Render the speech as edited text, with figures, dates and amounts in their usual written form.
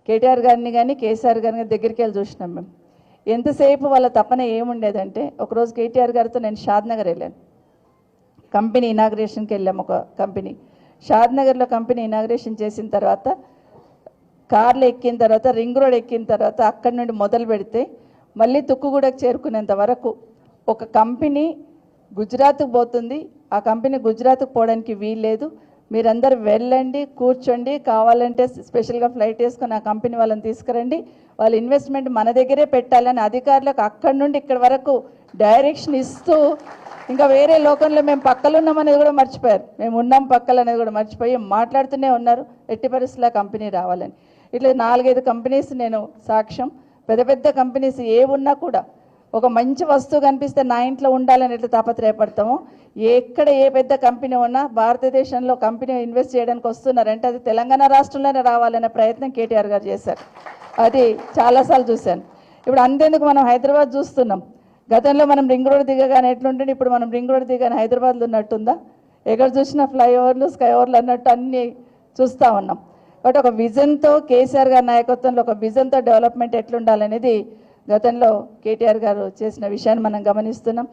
కేటీఆర్ గారిని కానీ కేసీఆర్ గారిని దగ్గరికి వెళ్ళి చూసినాం మేము. ఎంతసేపు వాళ్ళ తపన ఏముండేదంటే, ఒకరోజు కేటీఆర్ గారితో నేను షాద్నగర్ వెళ్ళాను. కంపెనీ ఇనాగ్రేషన్కి వెళ్ళాము. ఒక కంపెనీ షాద్నగర్లో కంపెనీ ఇనాగ్రేషన్ చేసిన తర్వాత కార్లు ఎక్కిన తర్వాత రింగ్ రోడ్ ఎక్కిన తర్వాత అక్కడి నుండి మొదలు పెడితే మళ్ళీ తుక్కుగూడకు చేరుకునేంత వరకు ఒక కంపెనీ గుజరాత్కు పోతుంది. ఆ కంపెనీ గుజరాత్కు పోవడానికి వీల్లేదు. మీరందరూ వెళ్ళండి, కూర్చోండి, కావాలంటే స్పెషల్గా ఫ్లైట్ వేసుకొని ఆ కంపెనీ వాళ్ళని తీసుకురండి, వాళ్ళ ఇన్వెస్ట్మెంట్ మన దగ్గరే పెట్టాలని అధికారులకు అక్కడి నుండి ఇక్కడి వరకు డైరెక్షన్ ఇస్తూ, ఇంకా వేరే లోకంలో మేము పక్కలు ఉన్నామనేది కూడా మర్చిపోయారు. మేము ఉన్నాం పక్కలు అనేది కూడా మర్చిపోయి మాట్లాడుతూనే ఉన్నారు ఎట్టి పరిస్థితుల్లో కంపెనీ రావాలని. ఇట్లా 4-5 కంపెనీస్ నేను సాక్ష్యం. పెద్ద పెద్ద కంపెనీస్ ఏ ఉన్నా కూడా ఒక మంచి వస్తువు కనిపిస్తే నా ఇంట్లో ఉండాలని ఎట్లా తాపత్రయపడతామో, ఎక్కడ ఏ పెద్ద కంపెనీ ఉన్నా భారతదేశంలో కంపెనీ ఇన్వెస్ట్ చేయడానికి వస్తున్నారంటే అది తెలంగాణ రాష్ట్రంలోనే రావాలనే ప్రయత్నం కేటీఆర్ గారు చేశారు. అది చాలాసార్లు చూశాను. ఇప్పుడు అంతేందుకు మనం హైదరాబాద్ చూస్తున్నాం. గతంలో మనం రింగ్ రోడ్ దిగగానే ఎట్లుంటుంది, ఇప్పుడు మనం రింగ్ రోడ్ దిగానే హైదరాబాద్లో ఉన్నట్టుందా? ఎక్కడ చూసినా ఫ్లైఓవర్లు, స్కైఓవర్లు అన్నట్టు అన్నీ చూస్తూ ఉన్నాం. బట్ ఒక విజన్తో కేసీఆర్ గారి నాయకత్వంలో ఒక విజన్తో డెవలప్మెంట్ ఎట్లుండాలనేది గతంలో కేటీఆర్ గారు చేసిన విషయాన్ని మనం గమనిస్తున్నాం.